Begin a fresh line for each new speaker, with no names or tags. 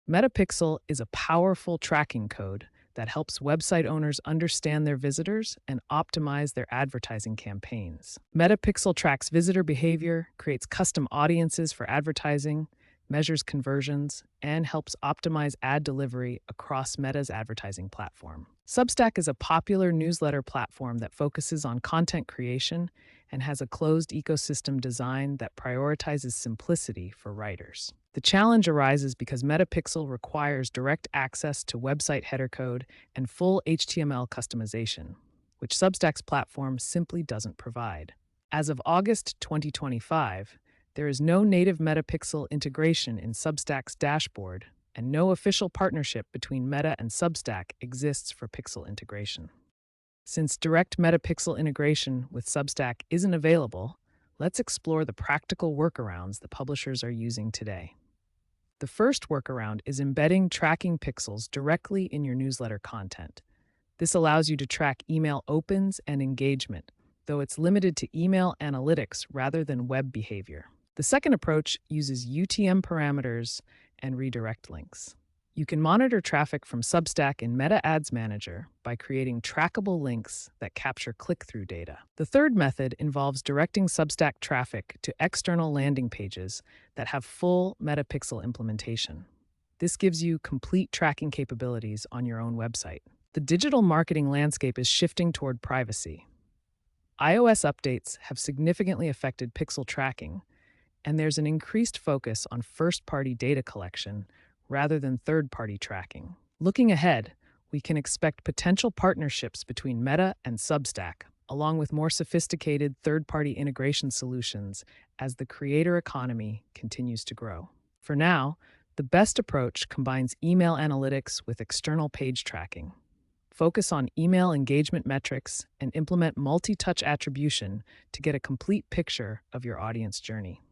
Metapixel is a powerful tracking code that helps website owners understand their visitors and optimize their advertising campaigns. Metapixel tracks visitor behavior, creates custom audiences for advertising, measures conversions, and helps optimize ad delivery across Meta's advertising platform. Substack is a popular newsletter platform that focuses on content creation and has a closed ecosystem design that prioritizes simplicity for writers. The challenge arises because Metapixel requires direct access to website header code and full HTML customization, which Substack's platform simply doesn't provide. As of August 2025, there is no native Metapixel integration in Substack's dashboard, and no official partnership between Meta and Substack exists for pixel integration. Since direct Metapixel integration with Substack isn't available, let's explore the practical workarounds that publishers are using today. The first workaround is embedding tracking pixels directly in your newsletter content. This allows you to track email opens and engagement, though it's limited to email analytics rather than web behavior. The second approach uses UTM parameters and redirect links. You can monitor traffic from Substack in Meta Ads Manager by creating trackable links that capture click-through data. The third method involves directing Substack traffic to external landing pages that have full Metapixel implementation. This gives you complete tracking capabilities on your own website. The digital marketing landscape is shifting toward privacy. iOS updates have significantly affected pixel tracking, and there's an increased focus on first-party data collection rather than third-party tracking. Looking ahead, we can expect potential partnerships between Meta and Substack, along with more sophisticated third-party integration solutions as the creator economy continues to grow. For now, the best approach combines email analytics with external page tracking. Focus on email engagement metrics and implement multi-touch attribution to get a complete picture of your audience journey.